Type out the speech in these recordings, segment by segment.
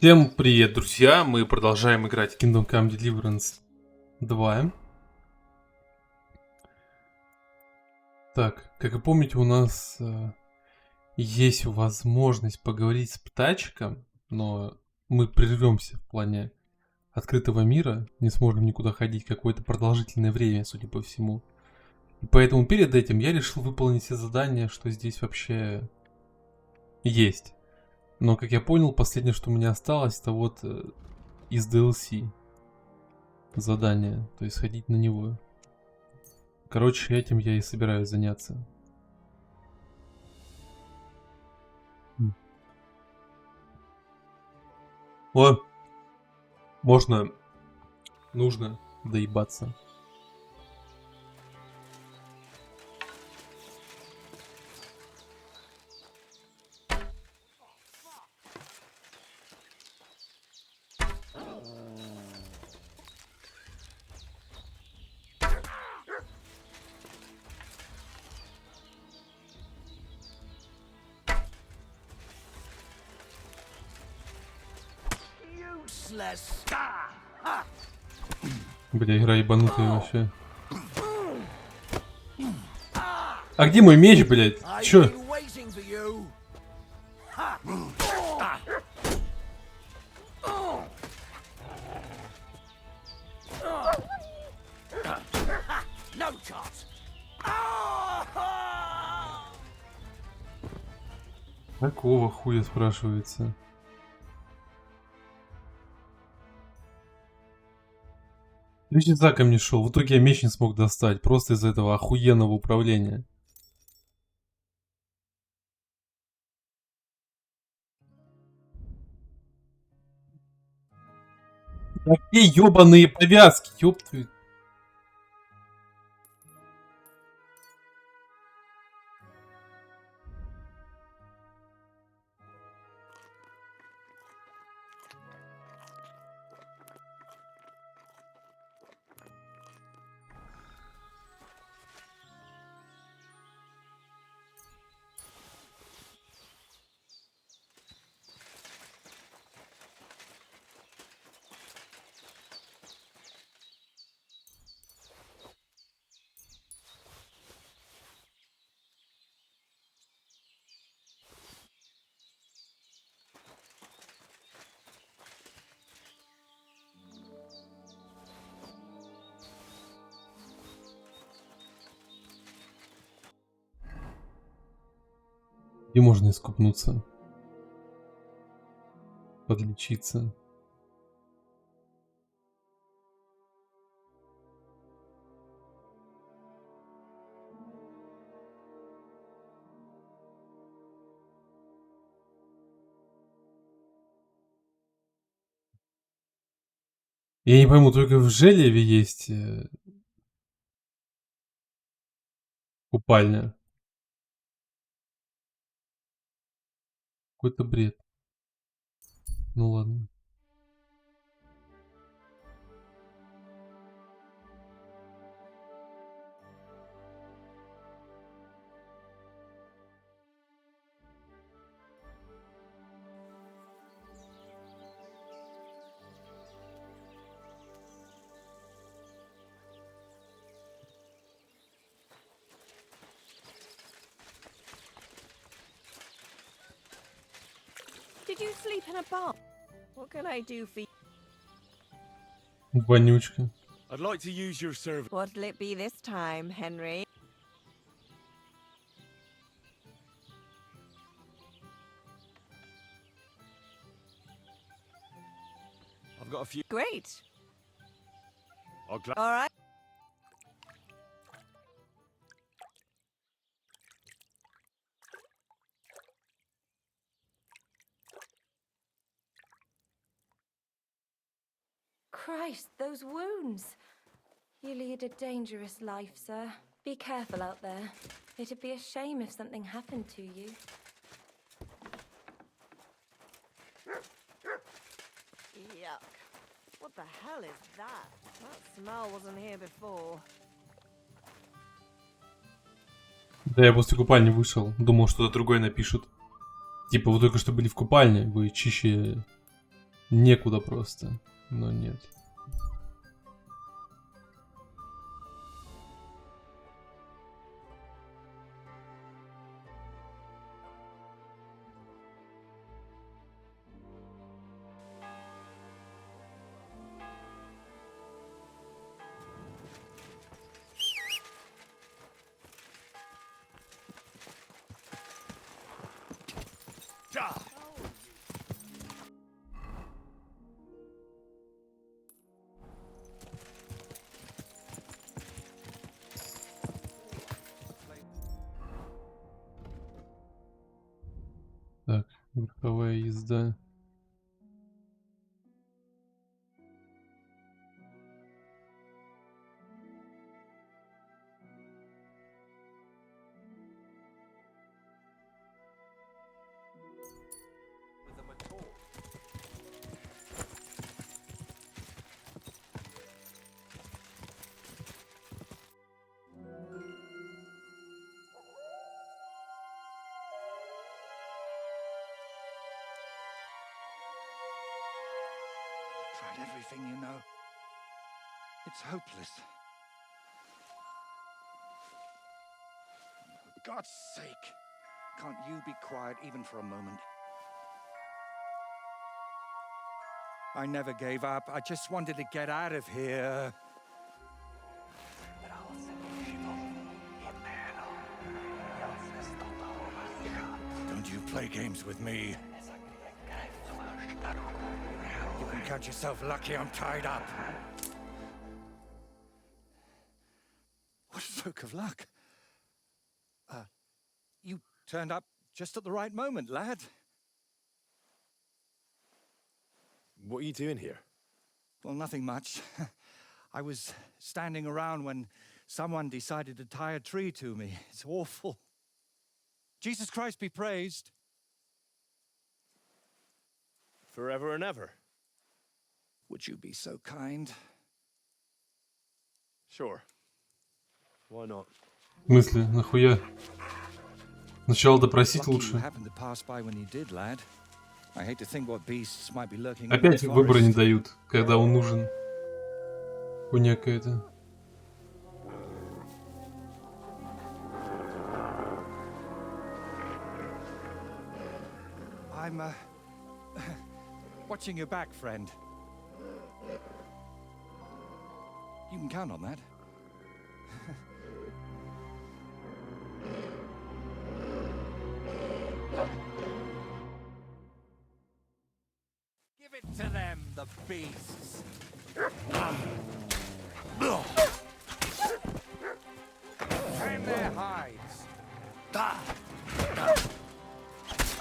Всем привет, друзья! Мы продолжаем играть в Kingdom Come Deliverance 2. Так, как вы помните, у нас есть возможность поговорить с птачком, но мы прервемся в плане открытого мира, не сможем никуда ходить какое-то продолжительное время, судя по всему. И поэтому перед этим я решил выполнить все задания, что здесь вообще есть. Но, как я понял, последнее, что у меня осталось, это вот из DLC задание, то есть сходить на него. Короче, этим я и собираюсь заняться. О, можно, нужно доебаться. Бля, игра ебанутая вообще. А где мой меч, блядь? Чё? Какого хуя, спрашивается? Лично за ко мне шел. В итоге я меч не смог достать. Просто из-за этого охуенного управления. Какие ёбаные повязки, ёб твою. Где можно искупнуться? Подлечиться. Я не пойму, только в Желеве есть купальня. Какой-то бред. Ну ладно. Did you sleep in a bar? What can I do for you? Вонючка. I'd like to use your service. What'll it be this time, Henry? I've got a few. Great. I'll All right. Christ, those wounds. You lead a dangerous life, sir. Be careful out there. It'd be a shame if something happened to you. Yuck. What the hell is that? That smell wasn't here before. Да, я после купальни вышел. Думал, что-то другое напишут. Типа, вы только что были в купальне, вы чище некуда просто. Но нет. Так, верховая езда. Tried everything, you know. It's hopeless. For God's sake, can't you be quiet even for a moment? I never gave up. I just wanted to get out of here. Don't you play games with me. You can count yourself lucky I'm tied up. What a stroke of luck. You turned up just at the right moment, lad. What are you doing here? Well, nothing much. I was standing around when someone decided to tie a tree to me. It's awful. Jesus Christ be praised. Forever and ever. Would you be so kind? Sure. Why not? В смысле, нахуя? Сначала допросить Lucky you лучше. happened to pass by when you did, lad. I hate to think what beasts might be lurking Опять in the выбора не forest. дают, когда он нужен. Хуйня какая-то. I'm watching your back, friend. You can count on that. Give it to them, the beasts. Tame their hides.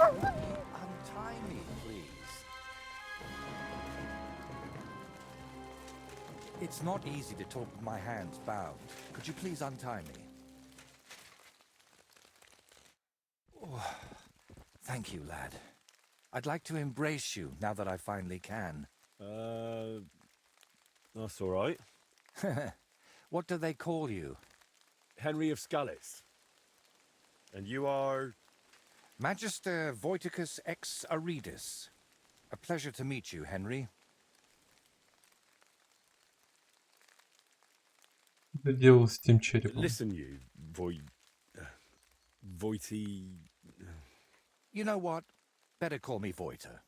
Untie me, please. It's not easy to talk with my hands bound. Could you please untie me? Oh, thank you, lad. I'd like to embrace you now that I finally can. That's all right. What do they call you? Henry of Scallis. And you are... Magister Voiticus ex Aridus. A pleasure to meet you, Henry. Что делал с тем черепом? Listen, you, Voiti... You know what? Better call me Vojta.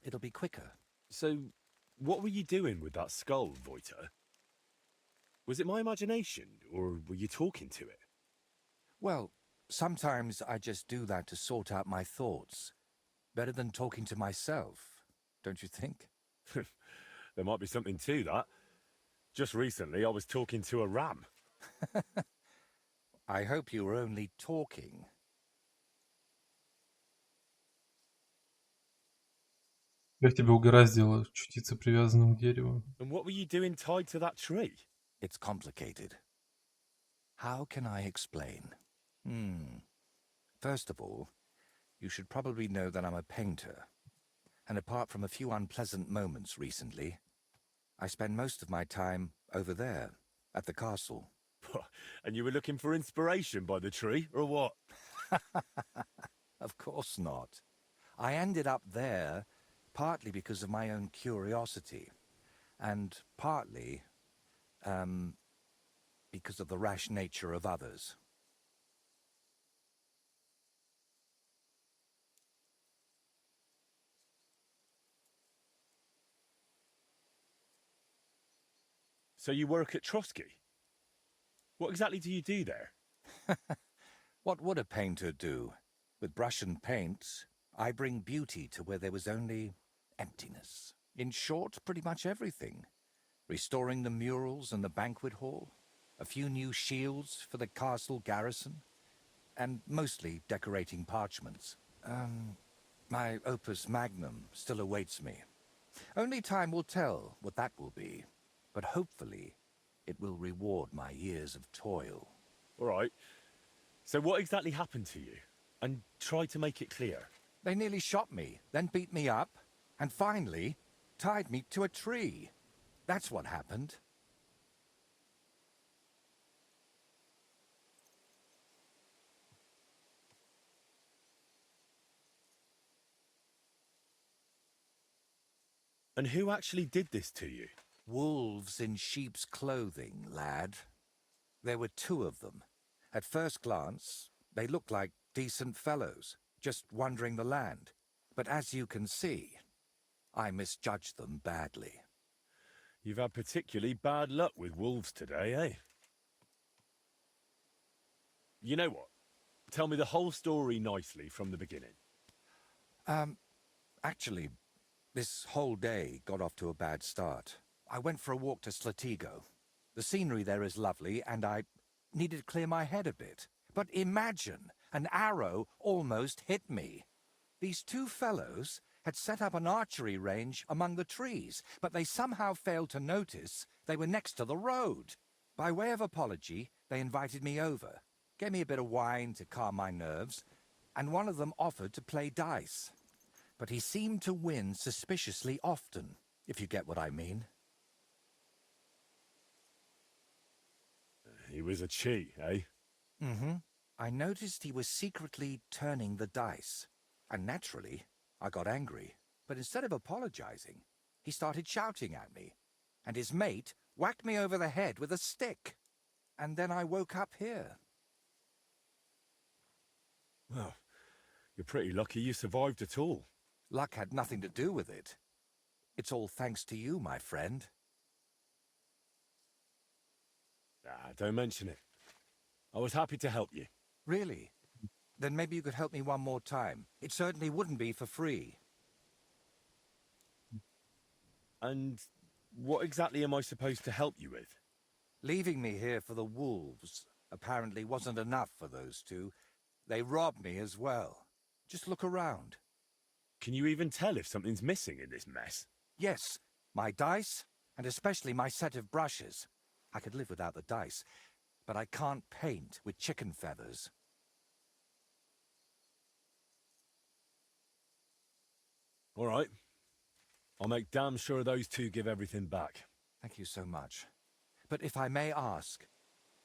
It'll be quicker. So, what were you doing with that skull, Vojta? Was it my imagination, or were you talking to it? Well, sometimes I just do that to sort out my thoughts. Better than talking to myself, don't you think? There might be something to that. Just recently, I was talking to a ram. I hope you were only talking. Как тебя угораздило чутиться привязанным к дереву? And what were you doing tied to that tree? It's complicated. How can I explain? First of all, you should probably know that I'm a painter. And apart from a few unpleasant moments recently, I spend most of my time over there, at the castle. And you were looking for inspiration by the tree, or what? Of course not. I ended up there partly because of my own curiosity, and partly, because of the rash nature of others. So you work at Trotsky? What exactly do you do there? What would a painter do? With brush and paint, I bring beauty to where there was only emptiness. In short, pretty much everything. Restoring the murals and the banquet hall, a few new shields for the castle garrison, and mostly decorating parchments. My opus magnum still awaits me. Only time will tell what that will be, but hopefully it will reward my years of toil. All right. So what exactly happened to you? And try to make it clear. They nearly shot me, then beat me up, and finally tied me to a tree. That's what happened. And who actually did this to you? Wolves in sheep's clothing, lad. There were two of them. At first glance, they looked like decent fellows, just wandering the land. But as you can see, I misjudged them badly. You've had particularly bad luck with wolves today, eh? You know what? Tell me the whole story nicely from the beginning. Actually, this whole day got off to a bad start. I went for a walk to Slatigo. The scenery there is lovely, and I needed to clear my head a bit. But imagine, an arrow almost hit me. These two fellows had set up an archery range among the trees, but they somehow failed to notice they were next to the road. By way of apology, they invited me over, gave me a bit of wine to calm my nerves, and one of them offered to play dice. But he seemed to win suspiciously often, if you get what I mean. He was a cheat, eh? Mm-hmm. I noticed he was secretly turning the dice. And naturally, I got angry. But instead of apologizing, he started shouting at me. And his mate whacked me over the head with a stick. And then I woke up here. Well, you're pretty lucky you survived at all. Luck had nothing to do with it. It's all thanks to you, my friend. Ah, don't mention it. I was happy to help you. Really? Then maybe you could help me one more time. It certainly wouldn't be for free. And what exactly am I supposed to help you with? Leaving me here for the wolves apparently wasn't enough for those two. They robbed me as well. Just look around. Can you even tell if something's missing in this mess? Yes, my dice, and especially my set of brushes. I could live without the dice, but I can't paint with chicken feathers. All right. I'll make damn sure those two give everything back. Thank you so much. But if I may ask,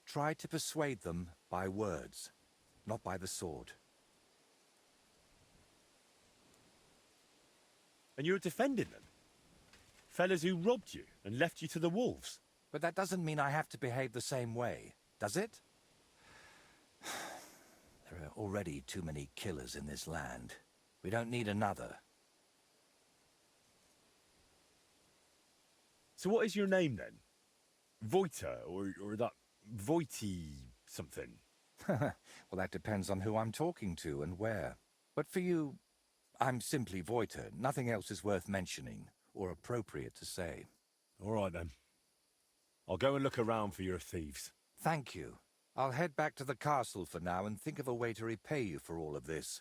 try to persuade them by words, not by the sword. And you're defending them? Fellas who robbed you and left you to the wolves? But that doesn't mean I have to behave the same way, does it? There are already too many killers in this land. We don't need another. So what is your name then? Vojta, or that Vojti something? Well, that depends on who I'm talking to and where. But for you, I'm simply Vojta. Nothing else is worth mentioning or appropriate to say. All right then. I'll go and look around for your thieves. Thank you. I'll head back to the castle for now and think of a way to repay you for all of this.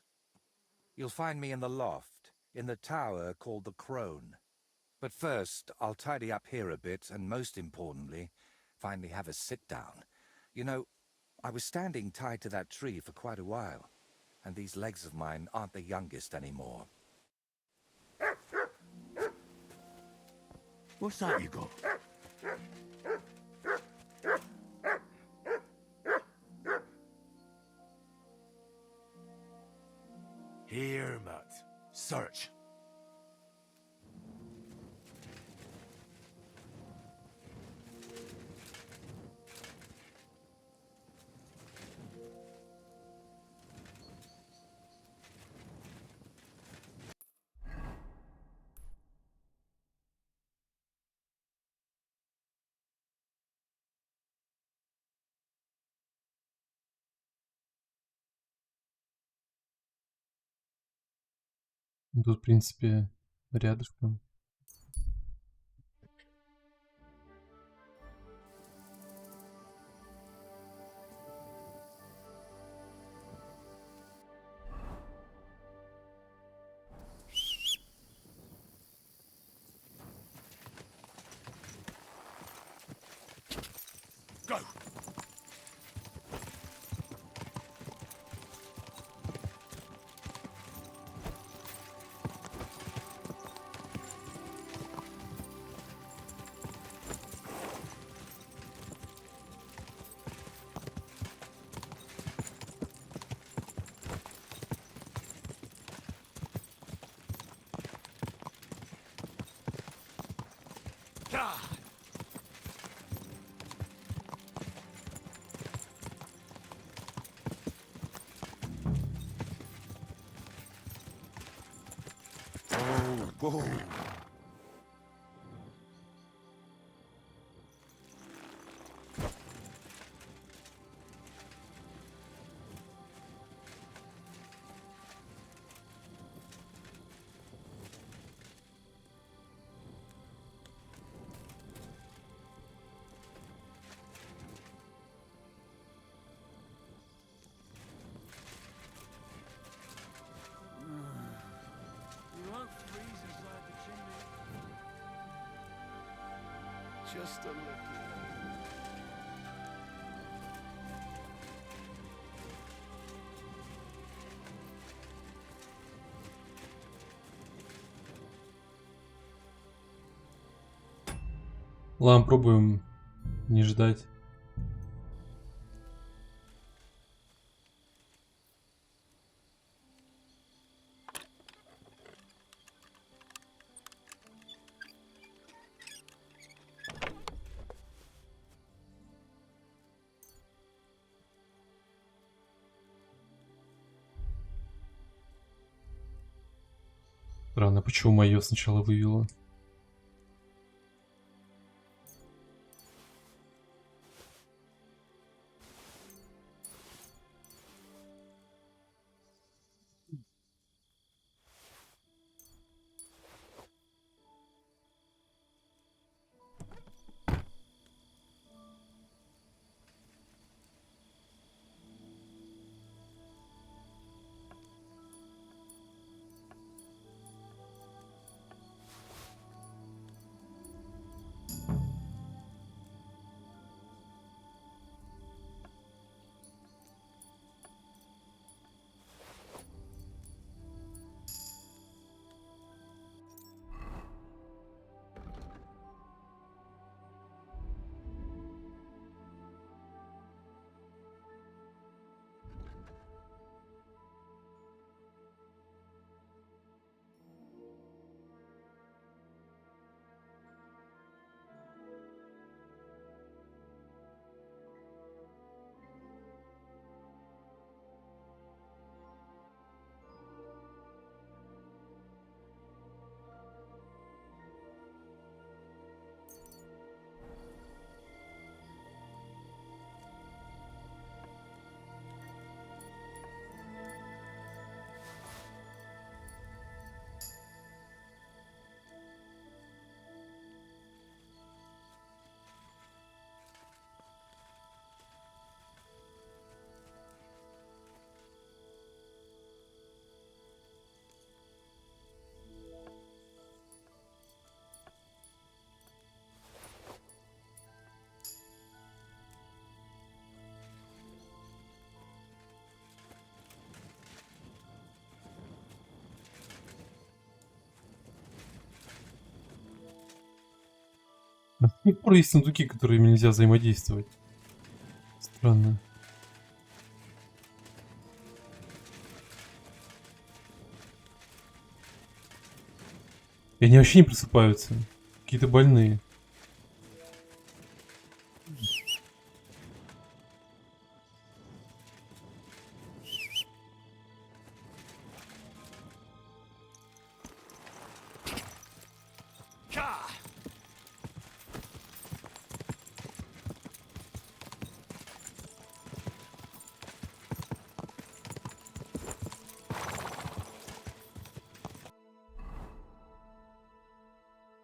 You'll find me in the loft, in the tower called the Crone. But first, I'll tidy up here a bit and, most importantly, finally have a sit-down. You know, I was standing tied to that tree for quite a while, and these legs of mine aren't the youngest anymore. What's that you got? Here, Matt. Search. Тут, в принципе, рядышком. Go! Whoa. You won't freeze inside the chimney. Just a little. Ладно, пробуем не ждать. Странно, почему мое сначала вывело? До сих пор есть сундуки, которыми нельзя взаимодействовать. Странно. И они вообще не просыпаются. Какие-то больные.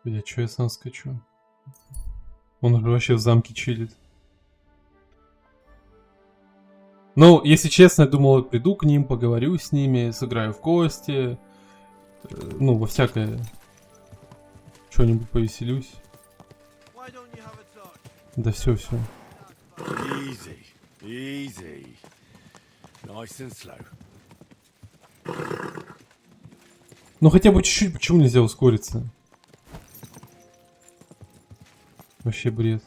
Я чё, я сам скачу? Он уже вообще в замке чилит. Ну, если честно, я думал, я приду к ним, поговорю с ними, сыграю в кости. Ну, во всякое. Что-нибудь повеселюсь. Why don't you have a talk? Да все. Easy, easy. Nice and slow. Ну хотя бы чуть-чуть, почему нельзя ускориться? Вообще бред.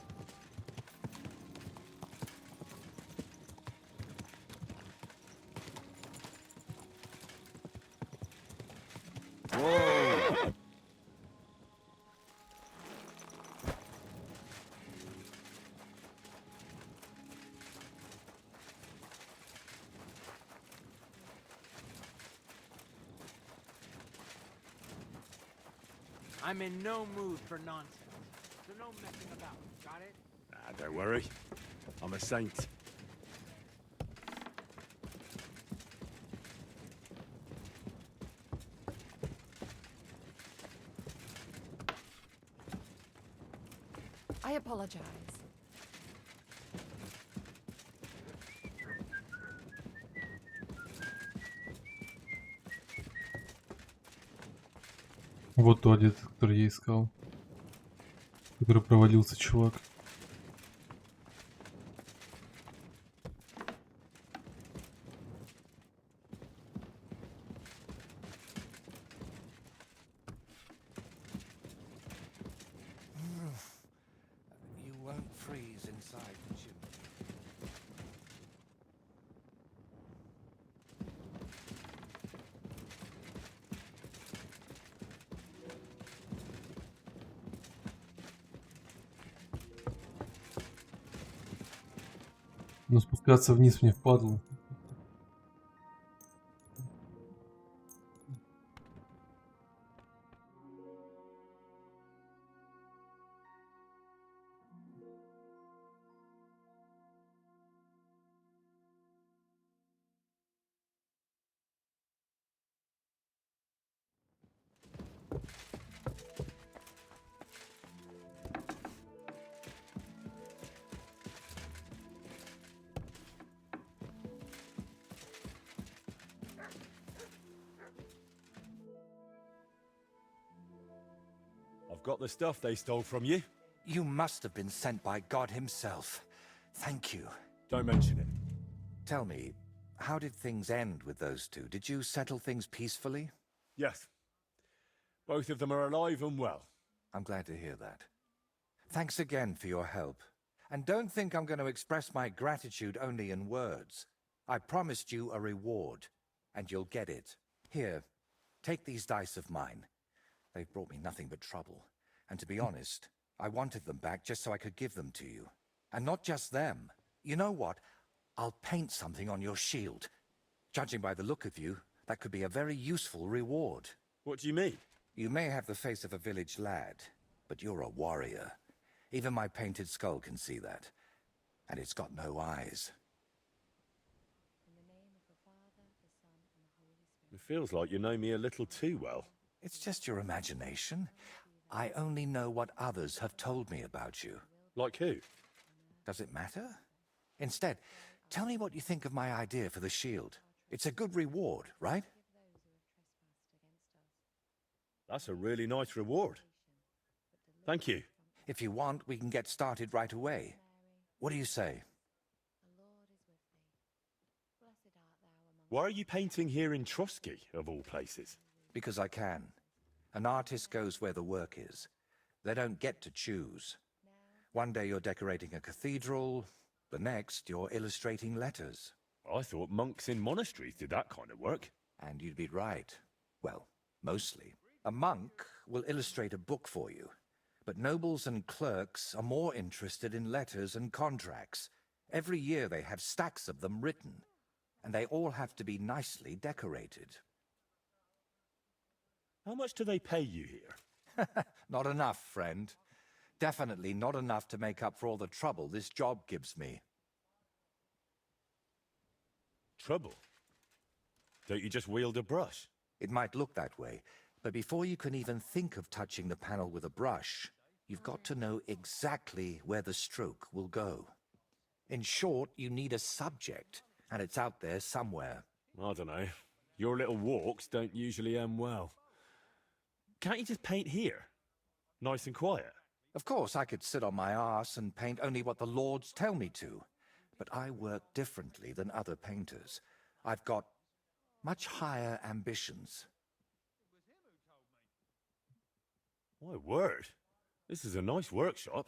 I'm in no mood for nonsense. So no messing about. Got it? Ah, don't worry. I'm a saint. I apologize. Вот туалет, который я искал. Который провалился, чувак. You won't freeze inside the chimney. Но спускаться вниз мне впадло. I've got the stuff they stole from you. You must have been sent by God himself. Thank you. Don't mention it. Tell me, how did things end with those two? Did you settle things peacefully? Yes. Both of them are alive and well. I'm glad to hear that. Thanks again for your help. And don't think I'm going to express my gratitude only in words. I promised you a reward, and you'll get it. Here, take these dice of mine. They've brought me nothing but trouble. And to be honest, I wanted them back just so I could give them to you. And not just them. You know what? I'll paint something on your shield. Judging by the look of you, that could be a very useful reward. What do you mean? You may have the face of a village lad, but you're a warrior. Even my painted skull can see that. And it's got no eyes. It feels like you know me a little too well. It's just your imagination. I only know what others have told me about you. Like who? Does it matter? Instead, tell me what you think of my idea for the shield. It's a good reward, right? That's a really nice reward. Thank you. If you want, we can get started right away. What do you say? Why are you painting here in Trotsky, of all places? Because I can. An artist goes where the work is. They don't get to choose. One day you're decorating a cathedral, the next you're illustrating letters. I thought monks in monasteries did that kind of work. And you'd be right. Well, mostly. A monk will illustrate a book for you. But nobles and clerks are more interested in letters and contracts. Every year they have stacks of them written. And they all have to be nicely decorated. How much do they pay you here? Not enough, friend. Definitely not enough to make up for all the trouble this job gives me. Trouble? Don't you just wield a brush? It might look that way, But before you can even think of touching the panel with a brush, you've got to know exactly where the stroke will go. In short, you need a subject, and it's out there somewhere. I don't know. Your little walks don't usually end well. Can't you just paint here? Nice and quiet. Of course, I could sit on my arse and paint only what the lords tell me to, but I work differently than other painters. I've got much higher ambitions. My word. This is a nice workshop.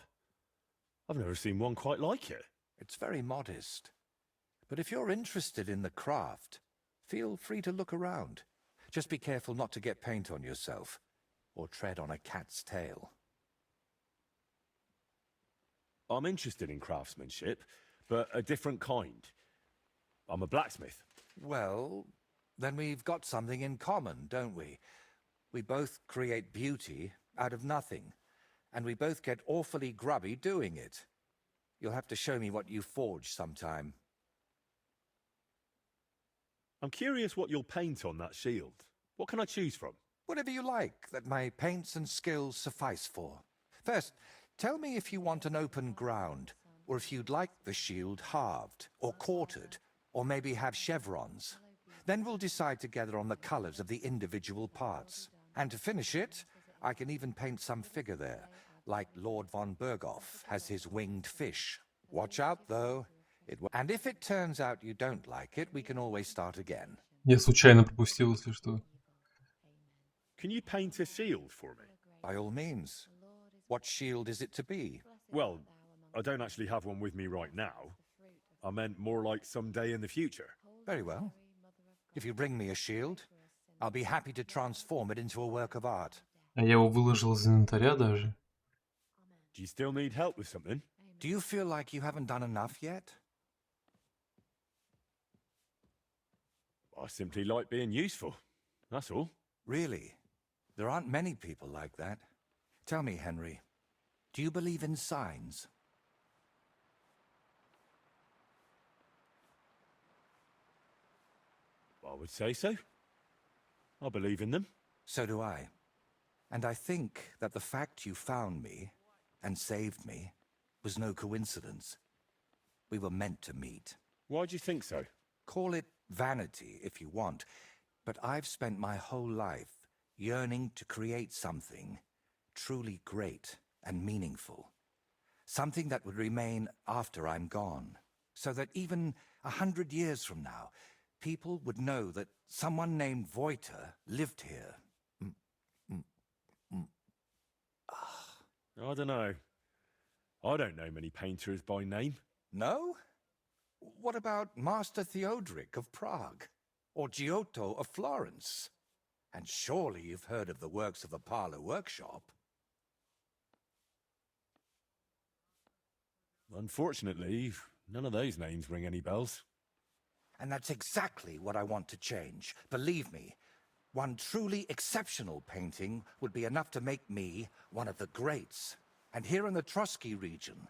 I've never seen one quite like it. It's very modest. But if you're interested in the craft, feel free to look around. Just be careful not to get paint on yourself, or tread on a cat's tail. I'm interested in craftsmanship, but a different kind. I'm a blacksmith. Well, then we've got something in common, don't we? We both create beauty out of nothing, and we both get awfully grubby doing it. You'll have to show me what you forge sometime. I'm curious what you'll paint on that shield. What can I choose from? Whatever you like that my paints and skills suffice for. First, tell me if you want an open ground, or if you'd like the shield halved, or quartered, or maybe have chevrons. Then we'll decide together on the colors of the individual parts. And to finish it, I can even paint some figure there, like Lord von Berghoff has his winged fish. Watch out, though. And if it turns out you don't like it, we can always start again. Я случайно пропустил, если что. Can you paint a shield for me? By all means. What shield is it to be? Well, I don't actually have one with me right now. I meant more like someday in the future. Very well. If you bring me a shield, I'll be happy to transform it into a work of art. А я его выложил из инвентаря даже. Do you still need help with something? Do you feel like you haven't done enough yet? I simply like being useful. That's all. Really? There aren't many people like that. Tell me, Henry, do you believe in signs? I would say so. I believe in them. So do I. And I think that the fact you found me and saved me was no coincidence. We were meant to meet. Why do you think so? Call it vanity if you want, but I've spent my whole life yearning to create something truly great and meaningful. Something that would remain after I'm gone, so that even 100 years from now, people would know that someone named Vojta lived here. I don't know. I don't know many painters by name. No? What about Master Theodoric of Prague? Or Giotto of Florence? And surely you've heard of the works of the Parlour Workshop. Unfortunately, none of those names ring any bells. And that's exactly what I want to change. Believe me, one truly exceptional painting would be enough to make me one of the greats. And here in the Trotsky region,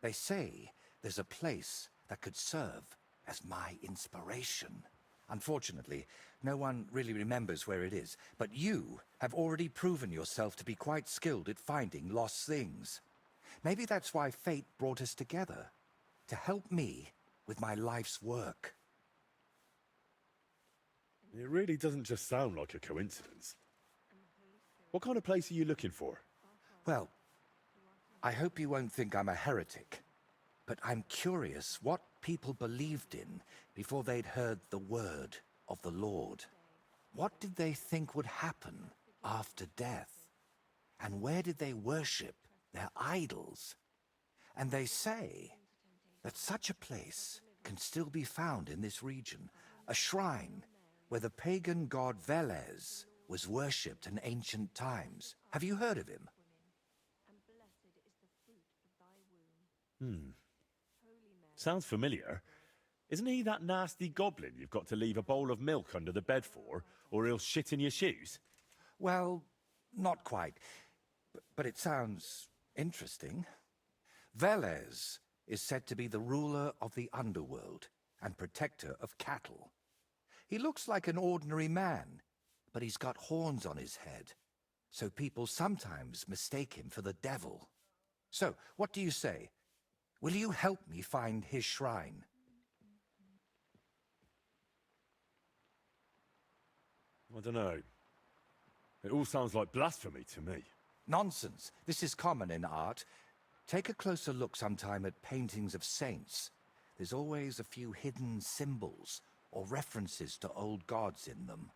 they say there's a place that could serve as my inspiration. Unfortunately, no one really remembers where it is, but you have already proven yourself to be quite skilled at finding lost things. Maybe that's why fate brought us together, to help me with my life's work. It really doesn't just sound like a coincidence. What kind of place are you looking for? Well, I hope you won't think I'm a heretic, but I'm curious what people believed in before they'd heard the word of the Lord. What did they think would happen after death? And where did they worship their idols? And they say that such a place can still be found in this region, a shrine where the pagan god Velez was worshipped in ancient times. Have you heard of him? Sounds familiar. Isn't he that nasty goblin you've got to leave a bowl of milk under the bed for, or he'll shit in your shoes? Well, not quite. But it sounds interesting. Velez is said to be the ruler of the underworld and protector of cattle. He looks like an ordinary man, but he's got horns on his head, so people sometimes mistake him for the devil. So, what do you say? Will you help me find his shrine? I don't know. It all sounds like blasphemy to me. Nonsense. This is common in art. Take a closer look sometime at paintings of saints. There's always a few hidden symbols or references to old gods in them.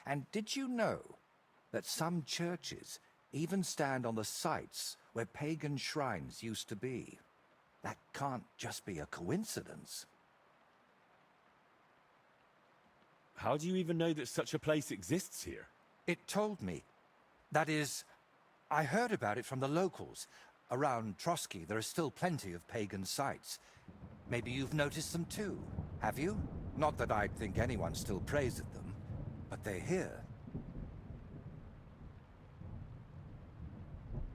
And did you know that some churches even stand on the sites where pagan shrines used to be? That can't just be a coincidence. How do you even know that such a place exists here? It told me. That is, I heard about it from the locals. Around Trotsky, there are still plenty of pagan sites. Maybe you've noticed them too, have you? Not that I'd think anyone still prays at them, but they're here.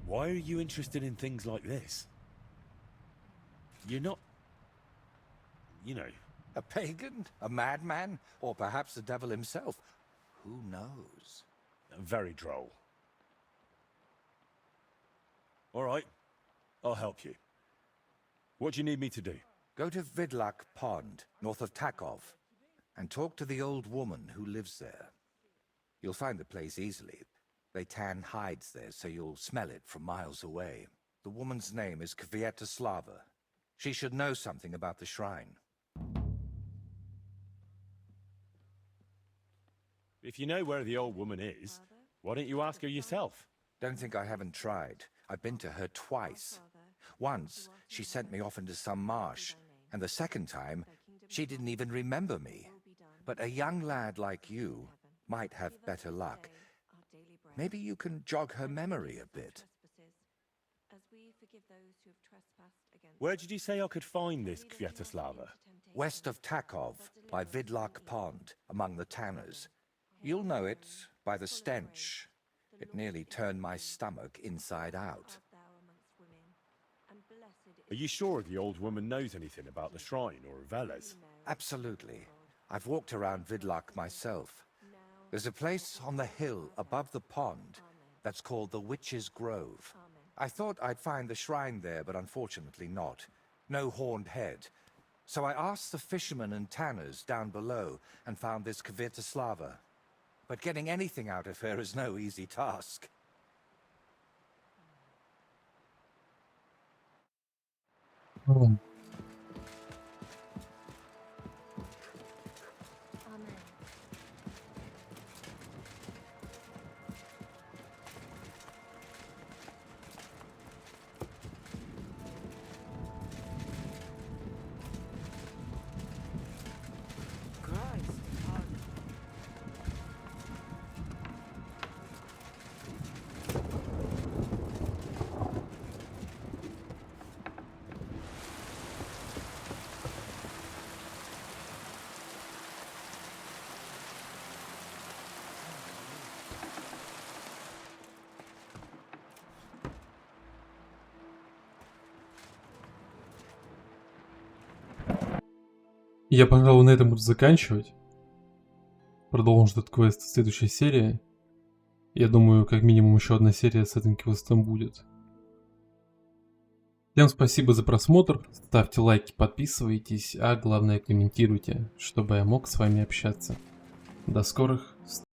Why are you interested in things like this? You're not... you know... A pagan? A madman? Or perhaps the devil himself? Who knows? very droll. All right, I'll help you. What do you need me to do? Go to Vidlak Pond, north of Takov, and talk to the old woman who lives there. You'll find the place easily. They tan hides there, so you'll smell it from miles away. The woman's name is Kvietoslava. She should know something about the shrine. If you know where the old woman is, why don't you ask her yourself? Don't think I haven't tried. I've been to her twice. Once, she sent me off into some marsh, and the second time, she didn't even remember me. But a young lad like you might have better luck. Maybe you can jog her memory a bit. Where did you say I could find this Kvietoslava? West of Takov, by Vidlak Pond, among the tanners. You'll know it by the stench. It nearly turned my stomach inside out. Are you sure the old woman knows anything about the shrine or Veles? Absolutely. I've walked around Vidlak myself. There's a place on the hill above the pond that's called the Witch's Grove. I thought I'd find the shrine there, but unfortunately not. No horned head. So I asked the fishermen and tanners down below and found this Kvietoslava. But getting anything out of her is no easy task. Oh. Я, пожалуй, на этом буду заканчивать. Продолжим этот квест в следующей серии. Я думаю, как минимум еще одна серия с этим квестом будет. Всем спасибо за просмотр. Ставьте лайки, подписывайтесь, а главное комментируйте, чтобы я мог с вами общаться. До скорых встреч.